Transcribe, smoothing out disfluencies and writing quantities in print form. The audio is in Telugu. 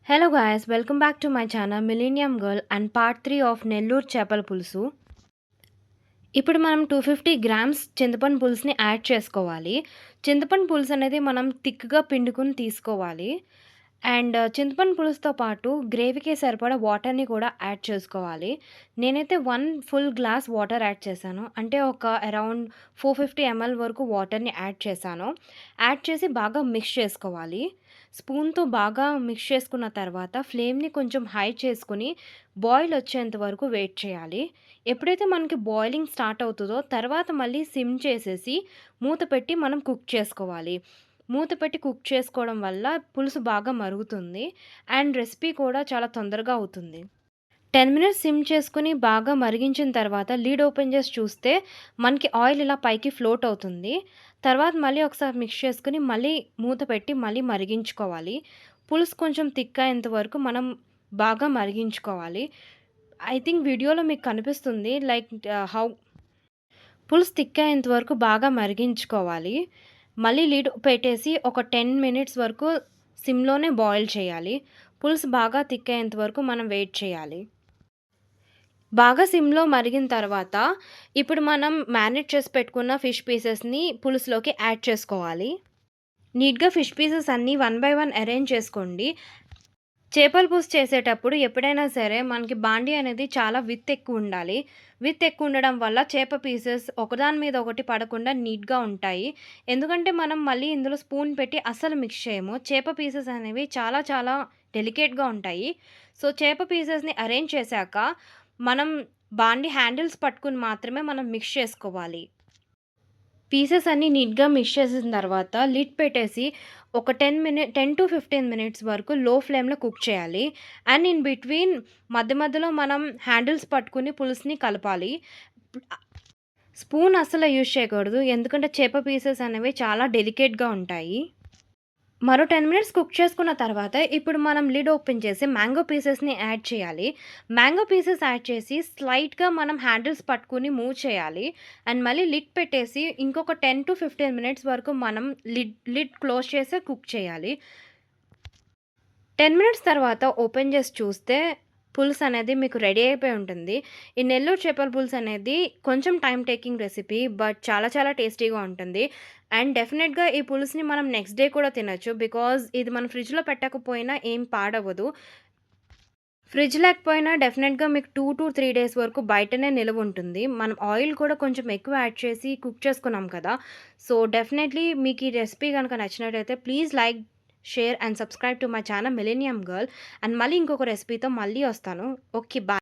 Hello guys, welcome back to my channel Millennium Girl and part 3 of Nellore చేపల పులుసు. ఇప్పుడు మనం 250 గ్రామ్స్ చింతపండు పులుసుని యాడ్ చేసుకోవాలి. చింతపండు పులుసు అనేది మనం థిక్‌గా పిండుకొని తీసుకోవాలి. అండ్ చింతపండు పులుసుతో పాటు గ్రేవీకి సరిపడా వాటర్‌ని కూడా యాడ్ చేసుకోవాలి. నేనైతే 1 ఫుల్ గ్లాస్ వాటర్ యాడ్ చేశాను. అంటే ఒక అరౌండ్ 450 ఎంఎల్ వరకు వాటర్‌ని యాడ్ చేశాను. యాడ్ చేసి బాగా మిక్స్ చేసుకోవాలి. స్పూన్‌తో బాగా మిక్స్ చేసుకున్న తర్వాత ఫ్లేమ్‌ని కొంచెం హై చేసుకొని బాయిల్ వచ్చేంత వరకు వెయిట్ చేయాలి. ఎప్పుడైతే మనకి బాయిలింగ్ స్టార్ట్ అవుతదో తర్వాత మళ్ళీ సిమ్ చేసేసి మూత పెట్టి మనం కుక్ చేసుకోవాలి. మూత పెట్టి కుక్ చేసుకోవడం వల్ల పులుసు బాగా మరుగుతుంది. అండ్ రెసిపీ కూడా చాలా తొందరగా అవుతుంది. 10 మినిట్స్ సిమ్ చేసుకొని బాగా మరిగించిన తర్వాత లిడ్ ఓపెన్ చేసి చూస్తే మనకి ఆయిల్ ఇలా పైకి ఫ్లోట్ అవుతుంది. తర్వాత మళ్ళీ ఒకసారి మిక్స్ చేసుకొని మళ్ళీ మూత పెట్టి మళ్ళీ మరిగించుకోవాలి. పులుసు కొంచెం థిక్ అయ్యేంత వరకు మనం బాగా మరిగించుకోవాలి. ఐ థింక్ వీడియోలో మీకు కనిపిస్తుంది హౌ పులుసు థిక్ అయ్యేంత వరకు బాగా మరిగించుకోవాలి. మళ్ళీ లిడ్ పెట్టేసి ఒక 10 మినిట్స్ వరకు సిమ్‌లోనే బాయిల్ చేయాలి. పులుసు బాగా థిక్ అయ్యేంత వరకు మనం వెయిట్ చేయాలి. బాగా సిమ్‌లో మరిగిన తర్వాత ఇప్పుడు మనం మ్యారినేట్ చేసి పెట్టుకున్న ఫిష్ పీసెస్‌ని పులుసులోకి యాడ్ చేసుకోవాలి. నీట్‌గా ఫిష్ పీసెస్ అన్నీ వన్ బై వన్ అరేంజ్ చేసుకోండి. చేపల పులుసు చేసేటప్పుడు ఎప్పుడైనా సరే మనకి బాండీ అనేది చాలా విడ్త్ ఎక్కువుండాలి. విడ్త్ ఎక్కువుండడం వల్ల చేప పీసెస్ ఒకదాని మీద ఒకటి పడకుండా నీట్‌గా ఉంటాయి. ఎందుకంటే మనం మళ్ళీ ఇందులో స్పూన్ పెట్టి అస్సలు మిక్స్ చేయము. చేప పీసెస్ అనేవి చాలా చాలా డెలికేట్‌గా ఉంటాయి. సో, చేప పీసెస్‌ని అరేంజ్ చేశాక మనం బాండీ హ్యాండిల్స్ పట్టుకొని మాత్రమే మనం మిక్స్ చేసుకోవాలి. పీసెస్ అన్నీ నీట్‌గా మిక్స్ చేసిన తర్వాత లిడ్ పెట్టేసి ఒక 10-15 మినిట్స్ వరకు లో ఫ్లేమ్‌లో కుక్ చేయాలి. అండ్ ఇన్ బిట్వీన్ మధ్య మధ్యలో మనం హ్యాండిల్స్ పట్టుకొని పులుసుని కలపాలి. స్పూన్ అస్సలు యూజ్ చేయకూడదు. ఎందుకంటే చేప పీసెస్ అనేవి చాలా డెలికేట్‌గా ఉంటాయి. మరో 10 మినిట్స్ కుక్ చేసుకున్న తర్వాత ఇప్పుడు మనం లిడ్ ఓపెన్ చేసి మ్యాంగో పీసెస్‌ని యాడ్ చేయాలి. మ్యాంగో పీసెస్ యాడ్ చేసి స్లైట్‌గా మనం హ్యాండిల్స్ పట్టుకొని మూవ్ చేయాలి. అండ్ మళ్ళీ లిడ్ పెట్టేసి ఇంకొక 10-15 మినిట్స్ వరకు మనం లిడ్ క్లోజ్ చేసి కుక్ చేయాలి. 10 మినిట్స్ తర్వాత ఓపెన్ చేసి చూస్తే పులుసు అనేది మీకు రెడీ అయిపోయి ఉంటుంది. ఈ నెల్లూరు చేపల పులుసు అనేది కొంచెం టైమ్ టేకింగ్ రెసిపీ. బట్ చాలా చాలా టేస్టీగా ఉంటుంది. అండ్ డెఫినెట్‌గా ఈ పులుసుని మనం నెక్స్ట్ డే కూడా తినొచ్చు. బికాజ్ ఇది మనం ఫ్రిడ్జ్‌లో పెట్టకపోయినా ఏం పాడవ్వదు. ఫ్రిడ్జ్ లేకపోయినా డెఫినెట్‌గా మీకు 2-3 డేస్ వరకు బయటనే నిలవుంటుంది. మనం ఆయిల్ కూడా కొంచెం ఎక్కువ యాడ్ చేసి కుక్ చేసుకున్నాం కదా! సో, డెఫినెట్‌లీ మీకు ఈ రెసిపీ గనక నచ్చినట్టయితే please like, share and subscribe to my channel millennium girl. And మళ్ళీ ఇంకొక రెసిపీతో మళ్ళీ వస్తాను. ఓకే. బాయ్.